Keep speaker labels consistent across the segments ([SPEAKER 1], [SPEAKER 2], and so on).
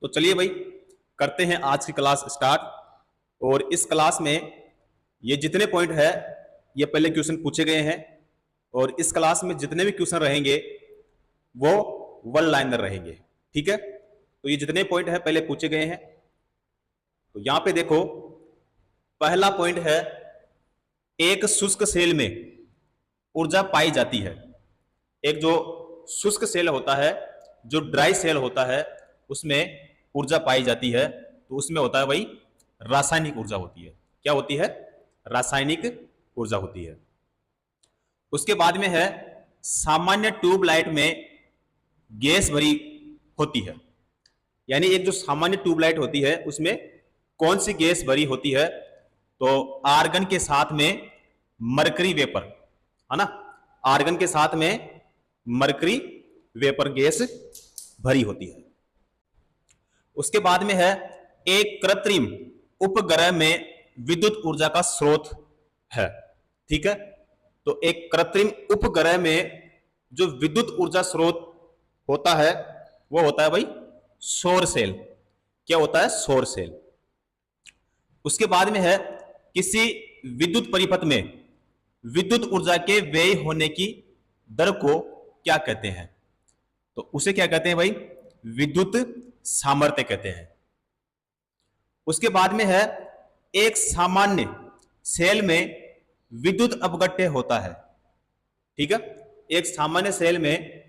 [SPEAKER 1] तो चलिए भाई करते हैं आज की क्लास स्टार्ट। और इस क्लास में ये जितने पॉइंट है ये पहले क्वेश्चन पूछे गए हैं और इस क्लास में जितने भी क्वेश्चन रहेंगे वो वन लाइनर रहेंगे। ठीक है, तो ये जितने पॉइंट है पहले पूछे गए हैं। तो यहां पे देखो पहला पॉइंट है, एक शुष्क सेल में ऊर्जा पाई जाती है। एक जो शुष्क सेल होता है, जो ड्राई सेल होता है, उसमें ऊर्जा पाई जाती है। तो उसमें होता है भाई रासायनिक ऊर्जा होती है। क्या होती है? रासायनिक ऊर्जा होती है। उसके बाद में है, सामान्य ट्यूबलाइट में गैस भरी होती है। यानी एक जो सामान्य ट्यूबलाइट होती है उसमें कौन सी गैस भरी होती है? तो आर्गन के साथ में मरकरी वेपर, है ना, आर्गन के साथ में मरकरी वेपर गैस भरी होती है। उसके बाद में है, एक कृत्रिम उपग्रह में विद्युत ऊर्जा का स्रोत है। ठीक है, तो एक कृत्रिम उपग्रह में जो विद्युत ऊर्जा स्रोत होता है वो होता है भाई सौर सेल। क्या होता है? सौर सेल। उसके बाद में है, किसी विद्युत परिपथ में विद्युत ऊर्जा के व्यय होने की दर को क्या कहते हैं? तो उसे क्या कहते हैं भाई? विद्युत सामर्थ्य कहते हैं। उसके बाद में है, एक सामान्य सेल में विद्युत अपघट्य होता है। ठीक है, एक सामान्य सेल में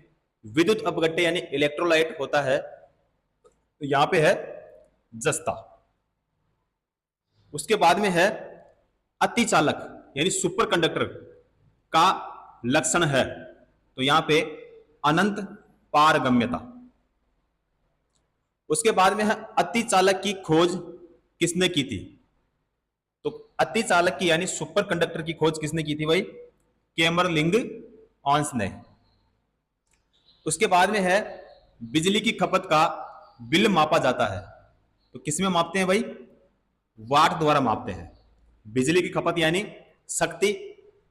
[SPEAKER 1] विद्युत अपघट्य यानी इलेक्ट्रोलाइट होता है। तो यहां पे है जस्ता। उसके बाद में है, अतिचालक यानी सुपर कंडक्टर का लक्षण है। तो यहां पे अनंत पारगम्यता। उसके बाद में है, अतिचालक की खोज किसने की थी? तो अतिचालक की यानी सुपर कंडक्टर की खोज किसने की थी भाई? कैमरलिंग ऑन्स ने। उसके बाद में है, बिजली की खपत का बिल मापा जाता है। तो किसमें मापते हैं भाई? वाट द्वारा मापते हैं। बिजली की खपत यानी शक्ति।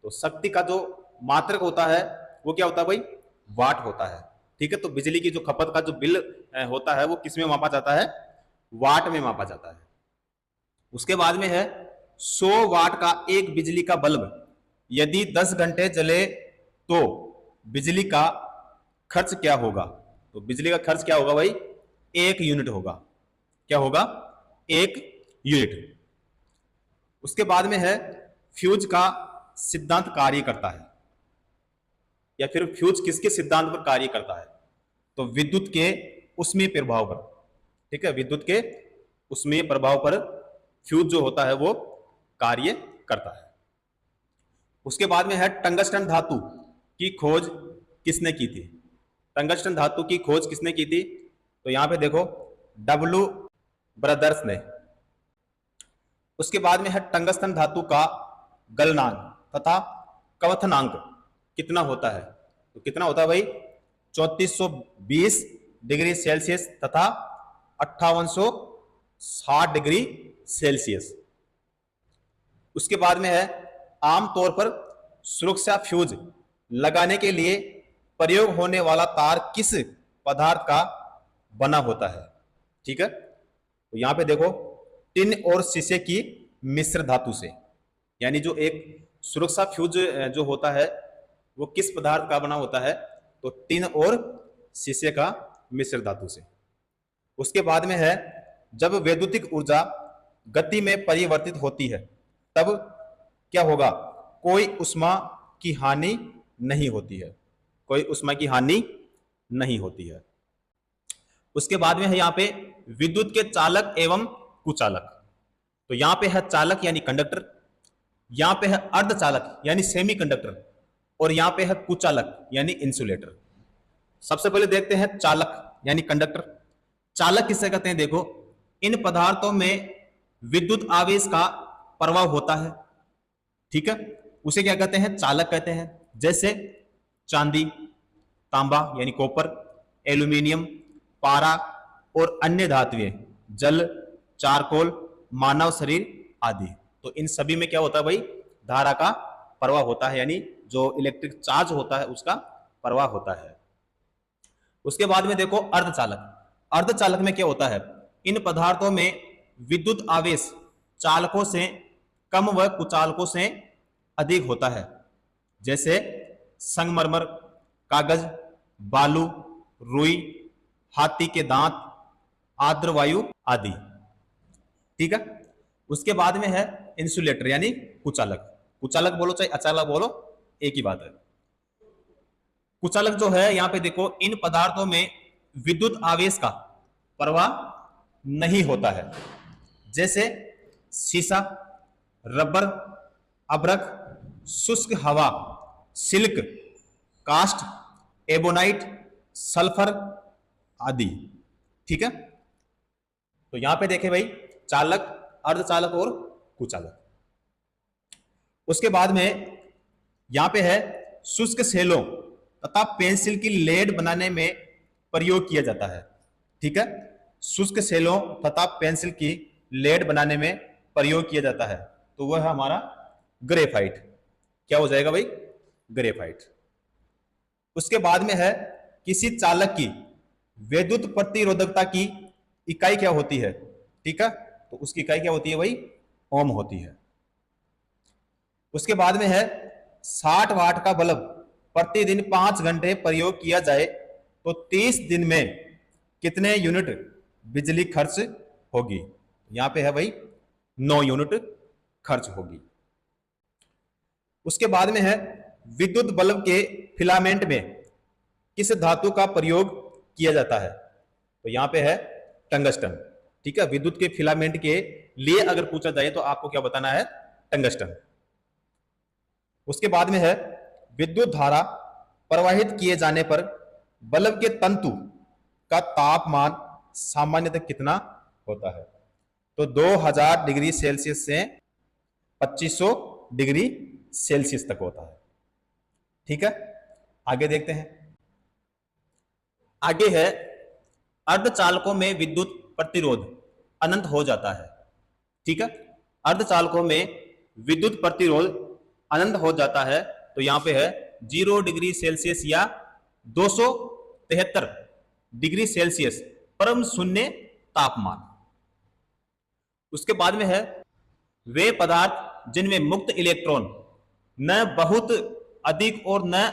[SPEAKER 1] तो शक्ति का जो मात्रक होता है वो क्या होता है भाई? वाट होता है। ठीक है, तो बिजली की जो खपत का जो बिल होता है वो किसमें मापा जाता है? वाट में मापा जाता है। उसके बाद में है, 100 वाट का एक बिजली का बल्ब यदि 10 घंटे जले तो बिजली का खर्च क्या होगा? तो बिजली का खर्च क्या होगा भाई? 1 यूनिट होगा। क्या होगा? 1 यूनिट। उसके बाद में है, फ्यूज का सिद्धांत कार्य करता है, या फिर फ्यूज किसके सिद्धांत पर कार्य करता है? तो विद्युत के उष्मीय प्रभाव पर। ठीक है, विद्युत के उष्मीय प्रभाव पर फ्यूज जो होता है वो कार्य करता है। उसके बाद में है, टंगस्टन धातु की खोज किसने की थी? टंगस्टन धातु की खोज किसने की थी? तो यहां पे देखो डब्ल्यू ब्रदर्स ने। उसके बाद में है, टंगस्टन धातु का गलनांक तथा क्वथनांक कितना होता है? तो कितना होता है भाई? 3420 डिग्री सेल्सियस तथा 5860 डिग्री सेल्सियस। उसके बाद में है, आमतौर पर सुरक्षा फ्यूज लगाने के लिए प्रयोग होने वाला तार किस पदार्थ का बना होता है? ठीक है, तो यहां पे देखो टिन और शीशे की मिश्र धातु से। यानी जो एक सुरक्षा फ्यूज जो होता है वो किस पदार्थ का बना होता है? तो टिन और शीशे का मिश्र धातु से। उसके बाद में है, जब वैद्युतिक ऊर्जा गति में परिवर्तित होती है तब क्या होगा? कोई ऊष्मा की हानि नहीं होती है। कोई ऊष्मा की हानि नहीं होती है। उसके बाद में है, यहां पे विद्युत के चालक एवं कुचालक। तो यहां पे है चालक यानी कंडक्टर, यहां पे है अर्धचालक यानी सेमी कंडक्टर, और यहां पे है कुचालक यानी इंसुलेटर। सबसे पहले देखते हैं चालक यानी कंडक्टर। चालक किससे कहते हैं? देखो, इन पदार्थों में विद्युत आवेश का प्रवाह होता है। ठीक है, उसे क्या कहते हैं? चालक कहते हैं। जैसे चांदी, तांबा यानी कॉपर, एल्यूमिनियम, पारा और अन्य धातुएं, जल, चारकोल, मानव शरीर आदि। तो इन सभी में क्या होता है भाई? धारा का प्रवाह होता है, यानी जो इलेक्ट्रिक चार्ज होता है उसका प्रवाह होता है। उसके बाद में देखो अर्धचालक। अर्धचालक में क्या होता है, इन पदार्थों में विद्युत आवेश चालकों से कम व कुचालकों से अधिक होता है, जैसे संगमरमर, कागज, बालू, रुई, हाथी के दांत, आर्द्र वायु आदि। ठीक है। उसके बाद में है इंसुलेटर यानी कुचालक। कुचालक बोलो चाहे अचालक बोलो, एक ही बात है। कुचालक जो है यहां पे देखो, इन पदार्थों में विद्युत आवेश का प्रवाह नहीं होता है, जैसे सीसा, रबर, अभ्रक, शुष्क हवा, सिल्क, कास्ट, एबोनाइट, सल्फर आदि। ठीक है। तो यहां पे देखे भाई, चालक, अर्धचालक और कुचालक। उसके बाद में यहां पे है शुष्क सेलों तथा पेंसिल की लेड बनाने में प्रयोग किया जाता है। ठीक है। शुष्क सेलों तथा पेंसिल की लेड बनाने में प्रयोग किया जाता है, तो वह है हमारा ग्रेफाइट। क्या हो जाएगा भाई, ग्रेफाइट। उसके बाद में है किसी चालक की विद्युत प्रतिरोधकता की इकाई क्या होती है। ठीक है। तो उसकी इकाई क्या होती है भाई, ओम होती है। उसके बाद में है 60 वाट का बल्ब प्रतिदिन 5 घंटे प्रयोग किया जाए तो 30 दिन में कितने यूनिट बिजली खर्च होगी। यहां पे है भाई 9 यूनिट खर्च होगी। उसके बाद में है विद्युत बल्ब के फिलामेंट में किस धातु का प्रयोग किया जाता है, तो यहां पे है टंगस्टन। ठीक है। विद्युत के फिलामेंट के लिए अगर पूछा जाए तो आपको क्या बताना है, टंगस्टन। उसके बाद में है विद्युत धारा प्रवाहित किए जाने पर बल्ब के तंतु का तापमान सामान्यतः कितना होता है, तो 2000 डिग्री सेल्सियस से 2500 डिग्री सेल्सियस तक होता है। ठीक है। आगे देखते हैं। आगे है अर्धचालकों में विद्युत प्रतिरोध अनंत हो जाता है। ठीक है। अर्धचालकों में विद्युत प्रतिरोध अनंत हो जाता है, तो यहां पे है 0 डिग्री सेल्सियस या 273 डिग्री सेल्सियस परम शून्य तापमान। उसके बाद में है वे पदार्थ जिनमें मुक्त इलेक्ट्रॉन न बहुत अधिक और न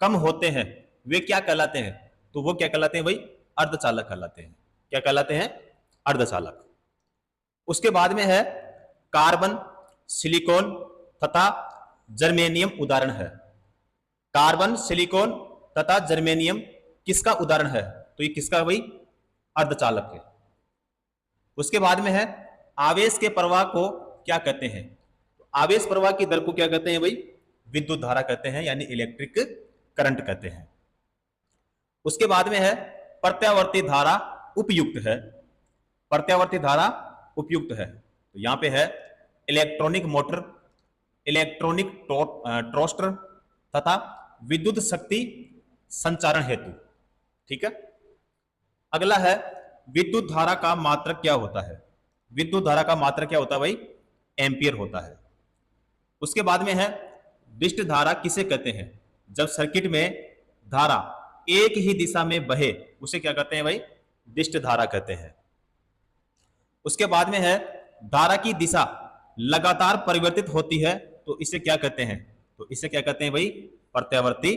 [SPEAKER 1] कम होते हैं, वे क्या कहलाते हैं, तो वो क्या कहलाते हैं भाई, अर्धचालक कहलाते हैं। क्या कहलाते हैं, अर्धचालक। उसके बाद में है कार्बन, सिलिकॉन तथा जर्मेनियम उदाहरण है। कार्बन, सिलिकॉन तथा जर्मेनियम किसका उदाहरण है, तो ये किसका भाई, अर्धचालक है। उसके बाद में है आवेश के प्रवाह को क्या कहते हैं, आवेश प्रवाह की दर को क्या कहते हैं भाई, विद्युत धारा कहते हैं, यानी इलेक्ट्रिक करंट कहते हैं। उसके बाद में है प्रत्यावर्ती धारा उपयुक्त है। प्रत्यावर्ती धारा उपयुक्त है, तो यहां पे है इलेक्ट्रॉनिक मोटर, इलेक्ट्रॉनिक टोस्टर तथा विद्युत शक्ति संचारण हेतु। ठीक है। अगला है विद्युत धारा का मात्रक क्या होता है। विद्युत धारा का मात्रक क्या होता है भाई, एम्पियर होता है। उसके बाद में है डिस्ट धारा किसे कहते हैं, जब सर्किट में धारा एक ही दिशा में बहे उसे क्या कहते हैं भाई, डिस्ट धारा कहते हैं। उसके बाद में है धारा की दिशा लगातार परिवर्तित होती है, तो इसे क्या कहते हैं, तो इसे क्या कहते हैं भाई, प्रत्यावर्ती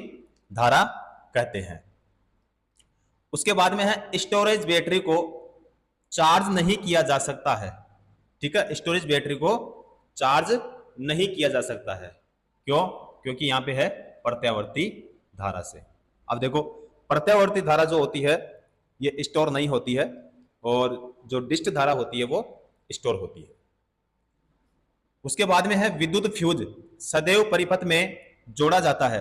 [SPEAKER 1] धारा कहते हैं। उसके बाद में है स्टोरेज बैटरी को चार्ज नहीं किया जा सकता है। ठीक है। स्टोरेज बैटरी को चार्ज नहीं किया जा सकता है, क्यों, क्योंकि यहां पे है प्रत्यावर्ती धारा से। अब देखो प्रत्यावर्ती धारा जो होती है ये स्टोर नहीं होती है, और जो डिस्ट धारा होती है वो स्टोर होती है। उसके बाद में है विद्युत फ्यूज सदैव परिपथ में जोड़ा जाता है।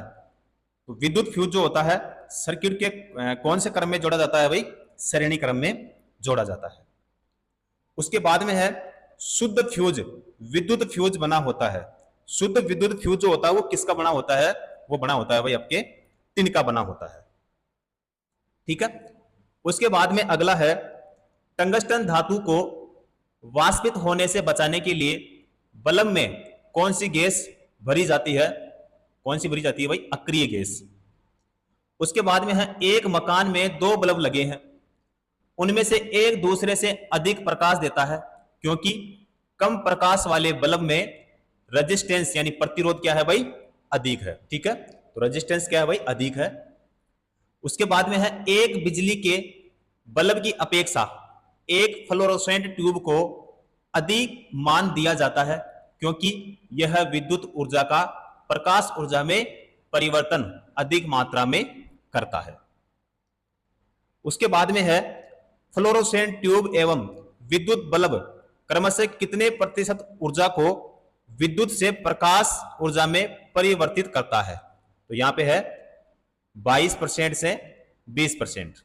[SPEAKER 1] तो विद्युत फ्यूज जो होता है सर्किट के कौन से क्रम में जोड़ा जाता है भाई, श्रेणी क्रम में जोड़ा जाता है। उसके बाद में है शुद्ध फ्यूज विद्युत फ्यूज बना होता है। शुद्ध विद्युत फ्यूज जो होता है वो किसका बना होता है, वो बना होता है भाई आपके टिन का बना होता है। ठीक है। उसके बाद में अगला है टंगस्टन धातु को वाष्पित होने से बचाने के लिए बल्ब में कौन सी गैस भरी जाती है, कौन सी भरी जाती है भाई, अक्रिय गैस। उसके बाद में है एक मकान में 2 बल्ब लगे हैं उनमें से एक दूसरे से अधिक प्रकाश देता है, क्योंकि कम प्रकाश वाले बल्ब में रेजिस्टेंस यानी प्रतिरोध क्या है भाई, अधिक है। ठीक है, तो रेजिस्टेंस क्या है भाई, अधिक है। उसके बाद में है एक बिजली के बल्ब की अपेक्षा एक फ्लोरोसेंट ट्यूब को अधिक मान दिया जाता है, क्योंकि यह विद्युत ऊर्जा का प्रकाश ऊर्जा में परिवर्तन अधिक मात्रा में करता है। उसके बाद में है फ्लोरोसेंट ट्यूब एवं विद्युत बल्ब क्रमशः कितने प्रतिशत ऊर्जा को विद्युत से प्रकाश ऊर्जा में परिवर्तित करता है। तो यहां पे है 22% से 20%।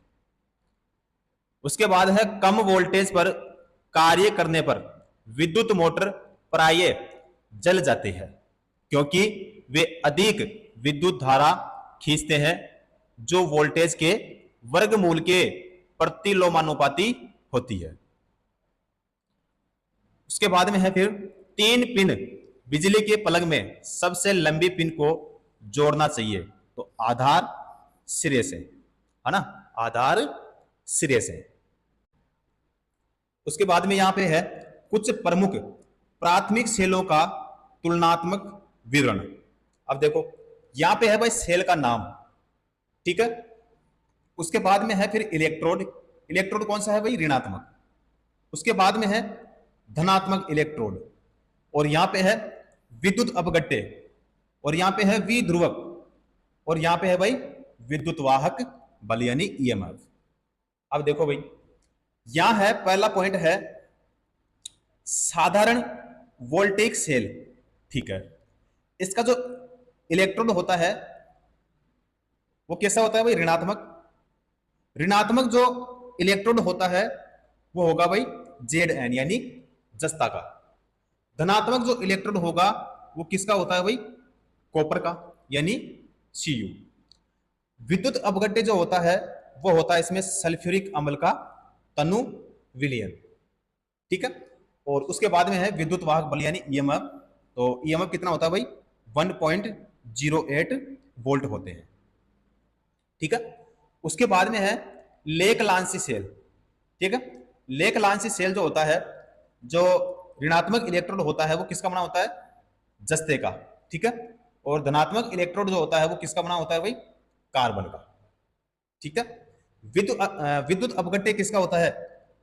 [SPEAKER 1] उसके बाद है कम वोल्टेज पर कार्य करने पर विद्युत मोटर प्रायः जल जाते हैं, क्योंकि वे अधिक विद्युत धारा खींचते हैं जो वोल्टेज के वर्गमूल के प्रतिलोमानुपाती होती है। उसके बाद में है फिर 3 पिन बिजली के प्लग में सबसे लंबी पिन को जोड़ना चाहिए। तो आधार सिरे से, है ना, आधार सिरे से। उसके बाद में यहां पे है कुछ प्रमुख प्राथमिक सेलों का तुलनात्मक विवरण। अब देखो यहां पे है भाई सेल का नाम, ठीक है। उसके बाद में है फिर इलेक्ट्रोड। इलेक्ट्रोड कौन सा है भाई, ऋणात्मक। उसके बाद में है धनात्मक इलेक्ट्रोड, और यहां पे है विद्युत अपगट्टे, और यहां पे है विध्रुवक, और यहां पे है भाई विद्युत वाहक बल यानी ईएमएफ। अब देखो भाई यहां है पहला पॉइंट है साधारण वोल्टेज सेल, ठीक है। इसका जो इलेक्ट्रोड होता है वो कैसा होता है भाई, ऋणात्मक। ऋणात्मक जो इलेक्ट्रोड होता है वो होगा भाई Zn यानी जस्ता का। धनात्मक जो इलेक्ट्रोड होगा वो किसका होता है भाई, कॉपर का यानी Cu। विद्युत अपघट्य जो होता है वो होता है इसमें सल्फ्यूरिक अम्ल का तनु विलयन, ठीक है। और उसके बाद में है विद्युत वाहक बल यानी ईएमएफ। तो ईएमएफ कितना होता है भाई, 1.08 वोल्ट होते हैं, ठीक है। उसके बाद में है लेक-लांसी सेल, ठीक है। लेक-लांसी सेल जो होता है, जो ऋणात्मक इलेक्ट्रोड होता है वो किसका बना होता है, जस्ते का, ठीक है। और धनात्मक इलेक्ट्रोड जो होता है वो किसका बना होता है भाई, कार्बन का, ठीक है। विद्युत अपघट्य किसका होता है,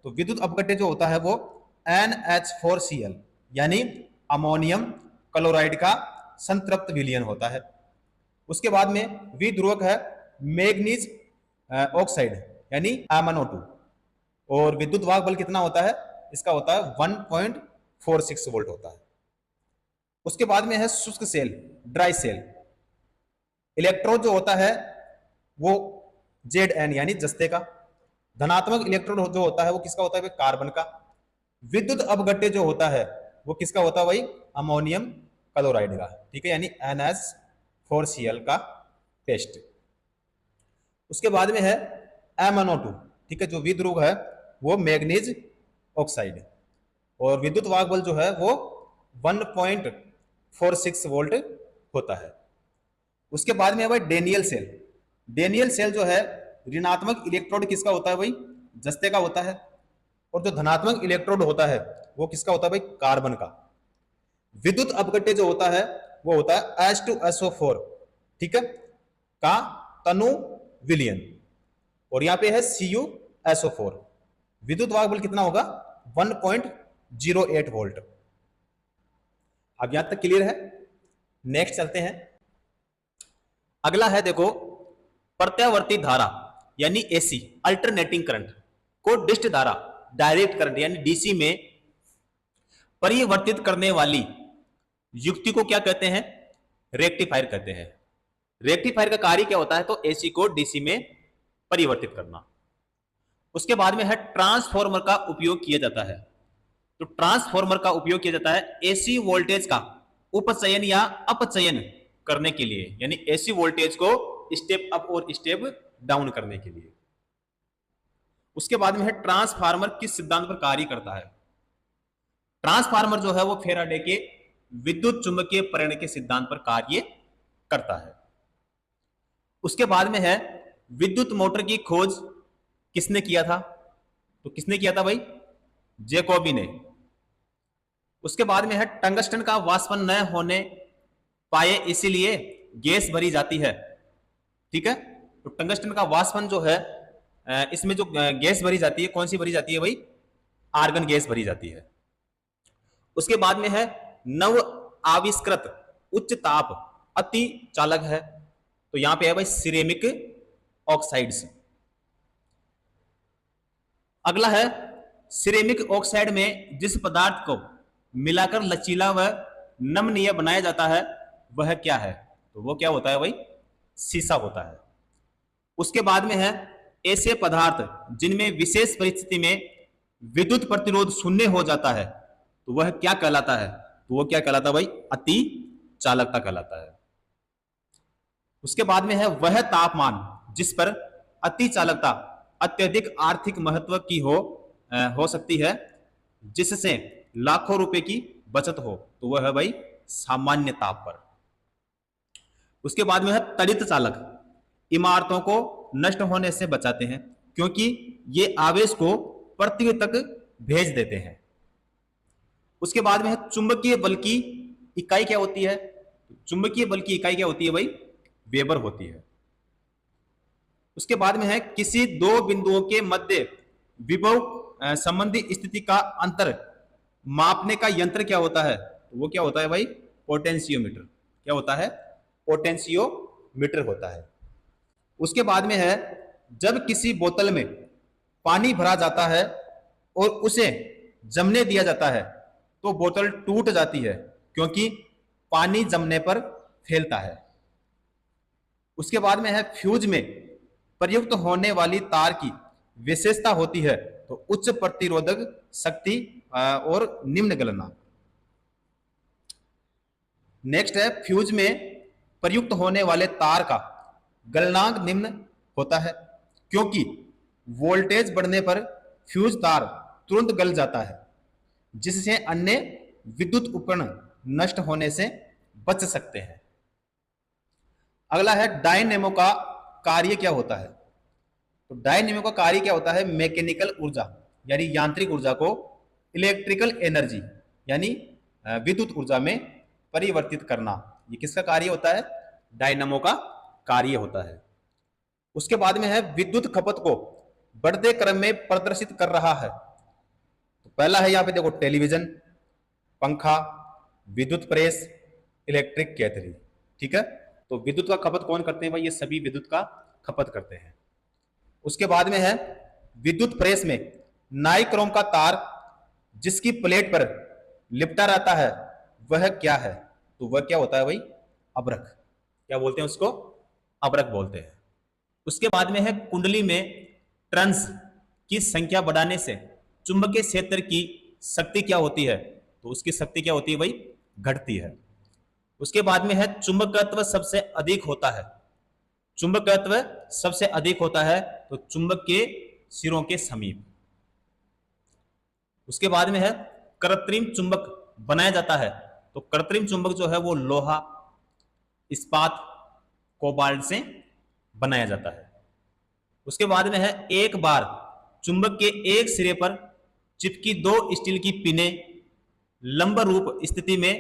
[SPEAKER 1] तो विद्युत अपघट्य जो होता है वो NH4Cl यानी अमोनियम क्लोराइड का संतृप्त विलयन होता है। उसके बाद में विध्रुवक है मैग्नीज ऑक्साइड यानी MnO2, और विद्युत वाहक बल कितना होता है इसका, होता है 1.46 वोल्ट होता है। उसके बाद में है शुष्क सेल, ड्राई सेल। इलेक्ट्रोड जो होता है वो Zn यानी जस्ते का। धनात्मक इलेक्ट्रोड जो होता है वो किसका होता है भाई, कार्बन का। विद्युत अपघट्य जो होता है वो किसका होता है भाई, अमोनियम क्लोराइड का, ठीक है, यानी NH4Cl का पेस्ट। उसके बाद में है MnO2, ठीक है, जो विध्रुवक है वो मैग्नीज ऑक्साइड, और विद्युत वाहक बल जो है वो 1.46 वोल्ट होता है। उसके बाद में है भाई डेनियल सेल। डेनियल सेल जो है ऋणात्मक इलेक्ट्रोड किसका होता है भाई, जस्ते का होता है, और जो धनात्मक इलेक्ट्रोड होता है वो किसका होता है भाई, कार्बन का। विद्युत अपघट्य जो होता है वो होता है H2SO4, ठीक है, का तनु विलयन, और यहां पे है CuSO4। विद्युत वाहक बल कितना होगा, 1.08 वोल्ट। अब यहां तक क्लियर है। नेक्स्ट चलते हैं। अगला है देखो प्रत्यावर्ती धारा यानी एसी अल्टरनेटिंग करंट को डिस्ट धारा डायरेक्ट करंट यानी डीसी में परिवर्तित करने वाली युक्ति को क्या कहते हैं, रेक्टिफायर कहते हैं। रेक्टिफायर का कार्य क्या होता है, तो एसी को डीसी में परिवर्तित करना। उसके बाद में है ट्रांसफॉर्मर का उपयोग किया जाता है। तो ट्रांसफॉर्मर का उपयोग किया जाता है एसी वोल्टेज का उपचयन या अपचयन करने के लिए, यानी एसी वोल्टेज को स्टेप अप और स्टेप डाउन करने के लिए। उसके बाद में है ट्रांसफार्मर किस सिद्धांत पर कार्य करता है। ट्रांसफार्मर जो है वो फैराडे के विद्युत चुंबकीय प्रेरण के सिद्धांत पर कार्य करता है। उसके बाद में है विद्युत मोटर की खोज किसने किया था, तो किसने किया था भाई? जैकोबी ने। उसके बाद में है टंगस्टन का वाष्पन न होने पाए इसीलिए गैस भरी जाती है। ठीक है, तो टंगस्टन का वाष्पन जो है, इसमें जो गैस भरी जाती है, कौन सी भरी जाती है भाई? आर्गन गैस भरी जाती है। उसके बाद में है नव आविष्कृत उच्च ताप अति चालक है। तो यहां पे है भाई सिरेमिक ऑक्साइड्स। अगला है सिरेमिक ऑक्साइड में जिस पदार्थ को मिलाकर लचीला व नमनीय बनाया जाता है वह क्या है? तो वो क्या होता है भाई? सीसा होता है। उसके बाद में है ऐसे पदार्थ जिनमें विशेष परिस्थिति में विद्युत प्रतिरोध शून्य हो जाता है तो वह क्या कहलाता है? तो वो क्या कहलाता है भाई? अति चालकता कहलाता है। उसके बाद में है वह तापमान जिस पर अति चालकता अत्यधिक आर्थिक महत्व की हो सकती है, जिससे लाखों रुपए की बचत हो, तो वह है भाई सामान्य ताप पर। उसके बाद में है त्वरित चालक, इमारतों को नष्ट होने से बचाते हैं क्योंकि ये आवेश को पृथ्वी तक भेज देते हैं। उसके बाद में है चुंबकीय बल की इकाई क्या होती है? चुंबकीय बल की इकाई क्या होती है भाई? वेबर होती है। उसके बाद में है किसी दो बिंदुओं के मध्य विभव संबंधी स्थिति का अंतर मापने का यंत्र क्या होता है? तो वो क्या होता है भाई? पोटेंशियोमीटर। क्या होता है? पोटेंशियोमीटर होता है। उसके बाद में है जब किसी बोतल में पानी भरा जाता है और उसे जमने दिया जाता है तो बोतल टूट जाती है क्योंकि पानी जमने पर फैलता है। उसके बाद में है फ्यूज में प्रयुक्त होने वाली तार की विशेषता होती है तो उच्च प्रतिरोधक शक्ति और निम्न गलना। नेक्स्ट है फ्यूज में प्रयुक्त होने वाले तार का गलनांक निम्न होता है क्योंकि वोल्टेज बढ़ने पर फ्यूज तार तुरंत गल जाता है जिससे अन्य विद्युत उपकरण नष्ट होने से बच सकते हैं। अगला है डायनेमो का कार्य क्या होता है? तो डायनेमो का कार्य क्या होता है? मैकेनिकल ऊर्जा यानी यांत्रिक ऊर्जा को इलेक्ट्रिकल एनर्जी यानी विद्युत ऊर्जा में परिवर्तित करना। ये किसका कार्य होता है? डायनेमो का कार्य होता है। उसके बाद में है विद्युत खपत को बढ़ते क्रम में प्रदर्शित कर रहा है। तो पहला है यहाँ पे देखो टेलीविजन, पंखा, विद्युत प्रेस, इलेक्ट्रिक केतली। ठीक है, तो विद्युत का खपत कौन करते हैं भाई? ये सभी विद्युत का खपत करते हैं। उसके बाद में है विद्युत प्रेस में नाइक्रोम का तार जिसकी प्लेट पर लिपटा रहता है वह क्या है? तो वह क्या होता है भाई? अब्रक। क्या बोलते हैं उसको? अब्रक बोलते हैं। उसके बाद में है कुंडली में टर्न्स की संख्या बढ़ाने से चुंबकीय क्षेत्र की शक्ति क्या होती है? तो उसकी शक्ति क्या होती है भाई? घटती है। उसके बाद में है चुंबकत्व सबसे अधिक होता है। चुंबकत्व सबसे अधिक होता है तो चुंबक के सिरों के समीप। उसके बाद में है कृत्रिम चुंबक बनाया जाता है। तो कृत्रिम चुंबक जो है वो लोहा, इस्पात, कोबाल्ट से बनाया जाता है। उसके बाद में है एक बार चुंबक के एक सिरे पर चिपकी दो स्टील की पिनें लंब रूप स्थिति में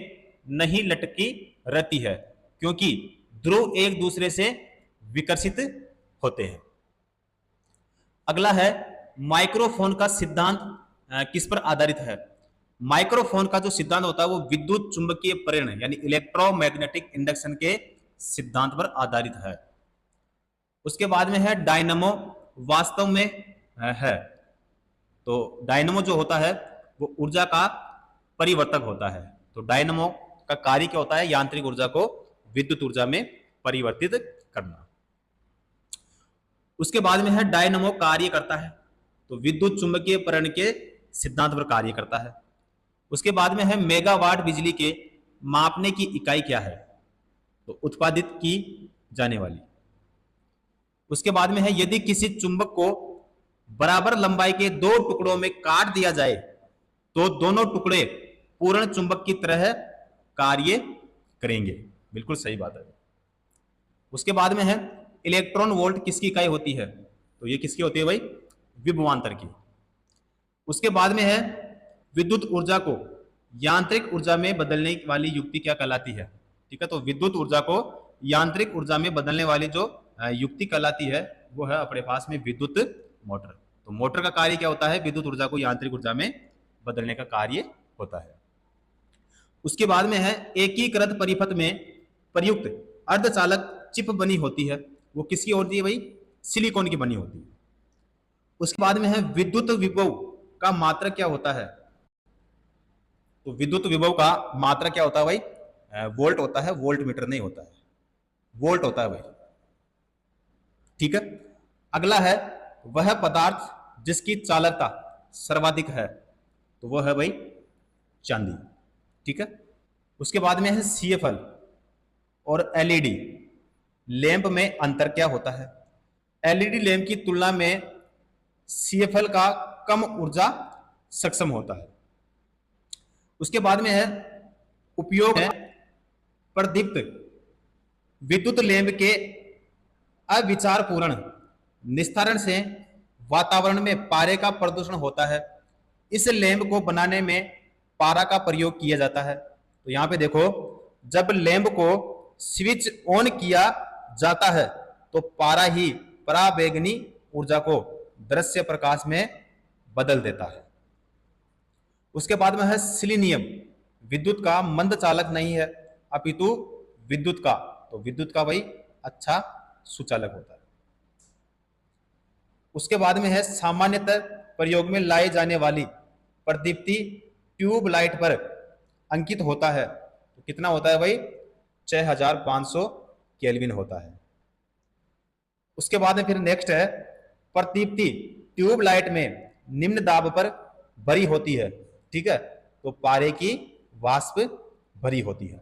[SPEAKER 1] नहीं लटकी रहती है क्योंकि ध्रुव एक दूसरे से विकर्षित होते हैं। अगला है माइक्रोफोन का सिद्धांत किस पर आधारित है? माइक्रोफोन का जो सिद्धांत होता है वो विद्युत चुंबकीय प्रेरण यानी इलेक्ट्रोमैग्नेटिक इंडक्शन के सिद्धांत पर आधारित है। उसके बाद में है डायनामो वास्तव में है। तो डायनामो जो होता है वो ऊर्जा का परिवर्तक होता है। तो डायनामो का कार्य क्या होता है? यांत्रिक ऊर्जा को विद्युत ऊर्जा में परिवर्तित करना। उसके बाद में है डायनामो कार्य करता है तो विद्युत चुंबकीय प्रेरण के सिद्धांत पर कार्य करता है। उसके बाद में है मेगावाट बिजली के मापने की इकाई क्या है? तो उत्पादित की जाने वाली। उसके बाद में है यदि किसी चुंबक को बराबर लंबाई के दो टुकड़ों में काट दिया जाए तो दोनों टुकड़े पूर्ण चुंबक की तरह कार्य करेंगे। बिल्कुल सही बात है। उसके बाद में है इलेक्ट्रॉन वोल्ट किसकी इकाई होती है? तो ये किसकी होती है भाई? विभवांतर की। उसके बाद में है विद्युत ऊर्जा को यांत्रिक ऊर्जा में बदलने वाली युक्ति क्या कहलाती है। ठीक है, तो विद्युत ऊर्जा को यांत्रिक ऊर्जा में बदलने वाली जो युक्ति कहलाती है वो है अपने पास में विद्युत मोटर। तो मोटर का कार्य क्या होता है, विद्युत ऊर्जा को यांत्रिक ऊर्जा में बदलने का कार्य होता है। उसके बाद में है एकीकृत परिपथ में प्रयुक्त अर्धचालक चिप बनी होती है, वो किसकी होती है भाई, सिलिकॉन की बनी होती है। उसके बाद में है विद्युत विभव का मात्रक क्या होता है। तो विद्युत विभव का मात्रक क्या होता है भाई, वोल्ट होता है, वोल्ट मीटर नहीं होता है, वोल्ट होता है भाई। ठीक है, अगला है वह पदार्थ जिसकी चालकता सर्वाधिक है, तो वह है भाई चांदी। ठीक है, उसके बाद में है सीएफएल और एलईडी लैंप में अंतर क्या होता है। एलईडी लैंप की तुलना में सीएफएल का कम ऊर्जा सक्षम होता है। उसके बाद में है उपयोग है प्रदीप्त विद्युत लैंप के अविचारपूर्ण निस्तारण से वातावरण में पारे का प्रदूषण होता है। इस लैंप को बनाने में पारा का प्रयोग किया जाता है। तो यहां पे देखो, जब लैंप को स्विच ऑन किया जाता है तो पारा ही पराबैंगनी ऊर्जा को दृश्य प्रकाश में बदल देता है। उसके बाद में है सिलीनियम विद्युत का मंद चालक नहीं है अपितु विद्युत का, तो विद्युत का भाई अच्छा सुचालक होता है। उसके बाद में है सामान्यतः प्रयोग में लाई जाने वाली प्रदीप्ति ट्यूब लाइट पर अंकित होता है, तो कितना होता है भाई, 6500 केल्विन होता है। उसके बाद में फिर नेक्स्ट है प्रदीप्ति ट्यूब लाइट में निम्न दाब पर भरी होती है। ठीक है, तो पारे की वाष्प भरी होती है।